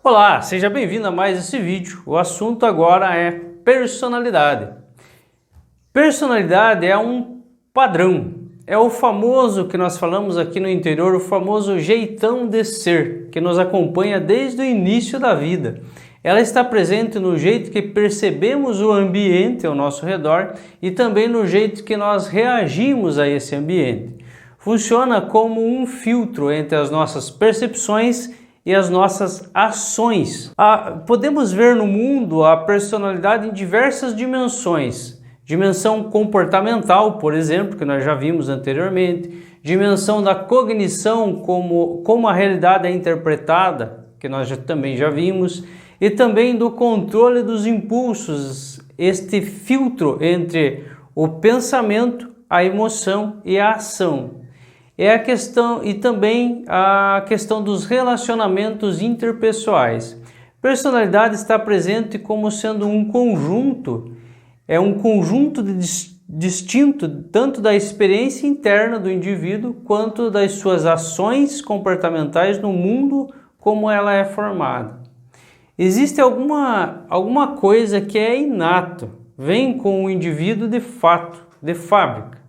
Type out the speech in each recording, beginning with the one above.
Olá, seja bem-vindo a mais esse vídeo. O assunto agora é personalidade. Personalidade é um padrão, é o famoso que nós falamos aqui no interior, o famoso jeitão de ser, que nos acompanha desde o início da vida. Ela está presente no jeito que percebemos o ambiente ao nosso redor e também no jeito que nós reagimos a esse ambiente. Funciona como um filtro entre as nossas percepções e as nossas ações. Podemos ver no mundo a personalidade em diversas dimensões. Dimensão comportamental, por exemplo, que nós já vimos anteriormente. Dimensão da cognição, como a realidade é interpretada, que nós também já vimos. E também do controle dos impulsos, este filtro entre o pensamento, a emoção e a ação. É a questão e também a questão dos relacionamentos interpessoais. Personalidade está presente como sendo um conjunto, é um conjunto distinto tanto da experiência interna do indivíduo quanto das suas ações comportamentais no mundo como ela é formada. Existe alguma coisa que é inato, vem com o indivíduo de fato, de fábrica.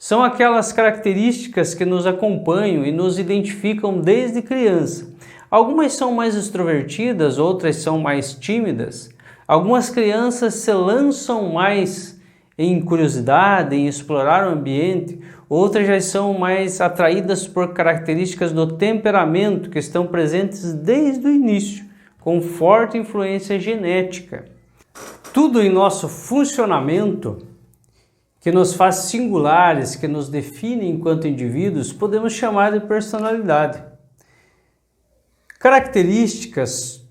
São aquelas características que nos acompanham e nos identificam desde criança. Algumas são mais extrovertidas, outras são mais tímidas. Algumas crianças se lançam mais em curiosidade, em explorar o ambiente. Outras já são mais atraídas por características do temperamento que estão presentes desde o início, com forte influência genética. Tudo em nosso funcionamento que nos faz singulares, que nos define enquanto indivíduos, podemos chamar de personalidade. Características,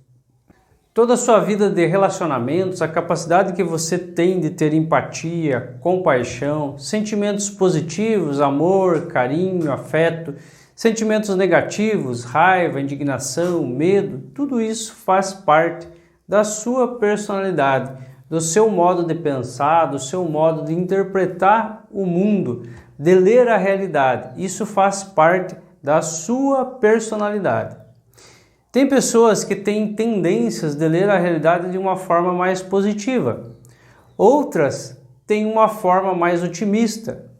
toda a sua vida de relacionamentos, a capacidade que você tem de ter empatia, compaixão, sentimentos positivos, amor, carinho, afeto, sentimentos negativos, raiva, indignação, medo, tudo isso faz parte da sua personalidade, do seu modo de pensar, do seu modo de interpretar o mundo, de ler a realidade. Isso faz parte da sua personalidade. Tem pessoas que têm tendências de ler a realidade de uma forma mais positiva. Outras têm uma forma mais otimista.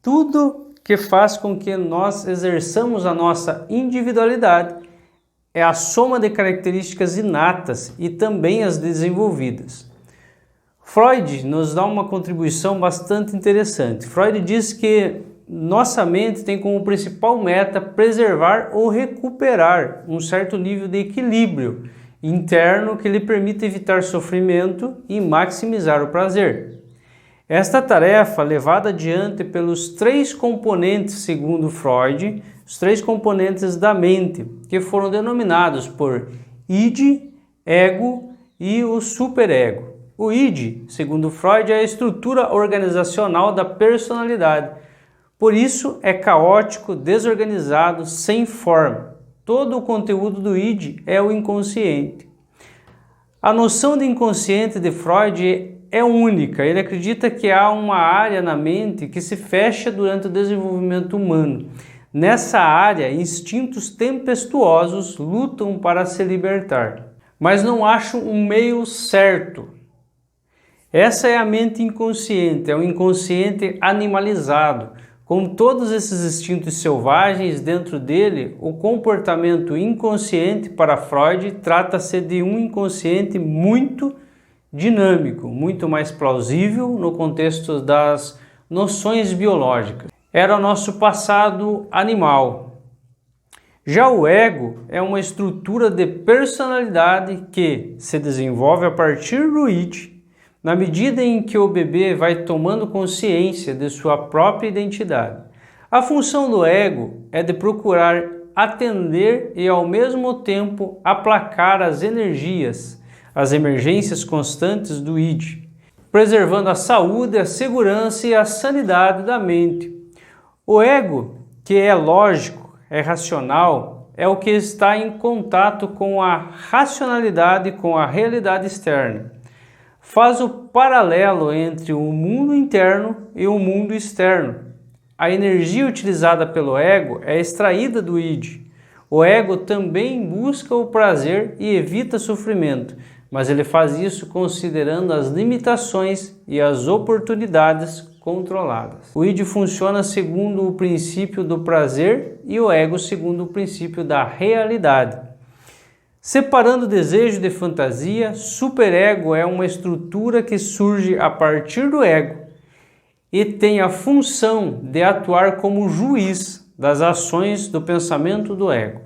Tudo que faz com que nós exerçamos a nossa individualidade é a soma de características inatas e também as desenvolvidas. Freud nos dá uma contribuição bastante interessante. Freud diz que nossa mente tem como principal meta preservar ou recuperar um certo nível de equilíbrio interno que lhe permita evitar sofrimento e maximizar o prazer. Esta tarefa, levada adiante pelos três componentes, segundo Freud, os três componentes da mente, que foram denominados por id, ego e o superego. O id, segundo Freud, é a estrutura organizacional da personalidade. Por isso, é caótico, desorganizado, sem forma. Todo o conteúdo do id é o inconsciente. A noção de inconsciente de Freud é única. Ele acredita que há uma área na mente que se fecha durante o desenvolvimento humano. Nessa área, instintos tempestuosos lutam para se libertar, mas não acham um meio certo. Essa é a mente inconsciente, é o inconsciente animalizado. Com todos esses instintos selvagens dentro dele, o comportamento inconsciente para Freud trata-se de um inconsciente muito dinâmico, muito mais plausível no contexto das noções biológicas. Era o nosso passado animal. Já o ego é uma estrutura de personalidade que se desenvolve a partir do id, na medida em que o bebê vai tomando consciência de sua própria identidade. A função do ego é de procurar atender e, ao mesmo tempo, aplacar as energias, as emergências constantes do id, preservando a saúde, a segurança e a sanidade da mente. O ego, que é lógico, é racional, é o que está em contato com a racionalidade, com a realidade externa. Faz o paralelo entre o mundo interno e o mundo externo. A energia utilizada pelo ego é extraída do id. O ego também busca o prazer e evita sofrimento, mas ele faz isso considerando as limitações e as oportunidades controladas. O id funciona segundo o princípio do prazer e o ego segundo o princípio da realidade. Separando o desejo de fantasia, superego é uma estrutura que surge a partir do ego e tem a função de atuar como juiz das ações do pensamento do ego.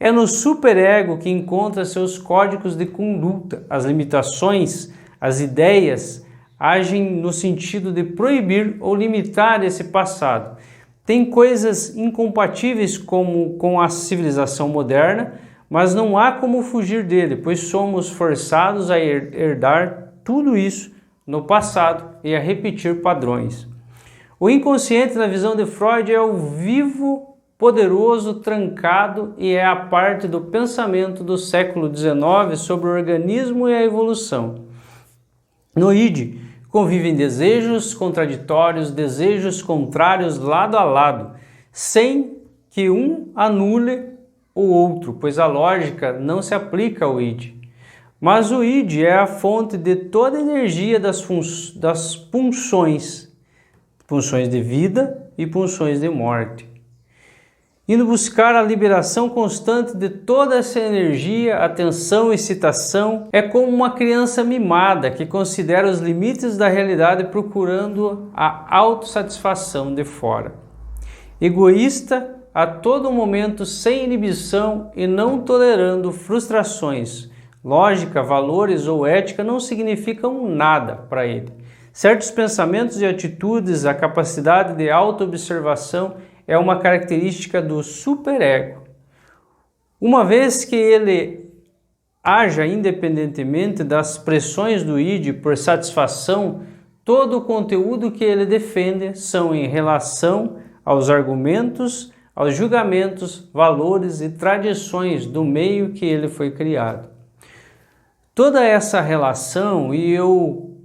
É no superego que encontra seus códigos de conduta. As limitações, as ideias, agem no sentido de proibir ou limitar esse passado. Tem coisas incompatíveis com a civilização moderna, mas não há como fugir dele, pois somos forçados a herdar tudo isso no passado e a repetir padrões. O inconsciente, na visão de Freud, é o vivo, poderoso, trancado e é a parte do pensamento do século XIX sobre o organismo e a evolução. No id, convivem desejos contraditórios, desejos contrários lado a lado, sem que um anule o outro, pois a lógica não se aplica ao id. Mas o id é a fonte de toda a energia das pulsões de vida e pulsões de morte. Indo buscar a liberação constante de toda essa energia, atenção e excitação, é como uma criança mimada que considera os limites da realidade procurando a autossatisfação de fora. Egoísta, a todo momento sem inibição e não tolerando frustrações. Lógica, valores ou ética não significam nada para ele. Certos pensamentos e atitudes, a capacidade de autoobservação é uma característica do superego. Uma vez que ele haja independentemente das pressões do id por satisfação, todo o conteúdo que ele defende são em relação aos argumentos, aos julgamentos, valores e tradições do meio que ele foi criado. Toda essa relação, e eu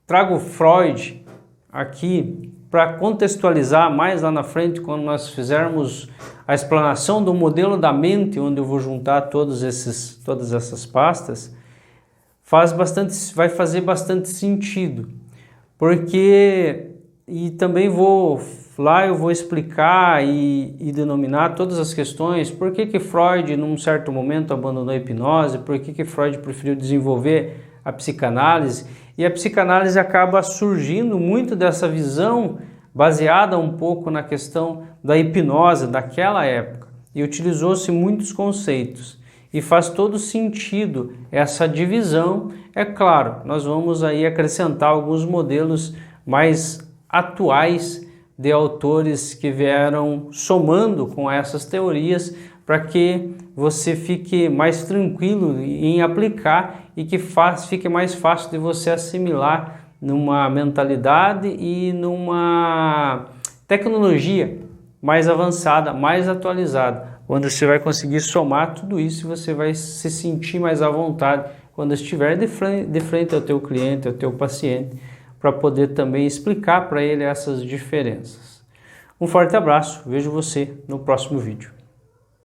trago Freud aqui para contextualizar mais lá na frente, quando nós fizermos a explanação do modelo da mente, onde eu vou juntar todas essas pastas, vai fazer bastante sentido, porque, e também eu vou explicar e denominar todas as questões, por que Freud num certo momento abandonou a hipnose, por que Freud preferiu desenvolver a psicanálise, e a psicanálise acaba surgindo muito dessa visão baseada um pouco na questão da hipnose daquela época, e utilizou-se muitos conceitos, e faz todo sentido essa divisão. É claro, nós vamos aí acrescentar alguns modelos mais atuais de autores que vieram somando com essas teorias para que você fique mais tranquilo em aplicar e que fique mais fácil de você assimilar numa mentalidade e numa tecnologia mais avançada, mais atualizada, onde você vai conseguir somar tudo isso e você vai se sentir mais à vontade quando estiver de frente ao teu cliente, ao teu paciente, para poder também explicar para ele essas diferenças. Um forte abraço, vejo você no próximo vídeo.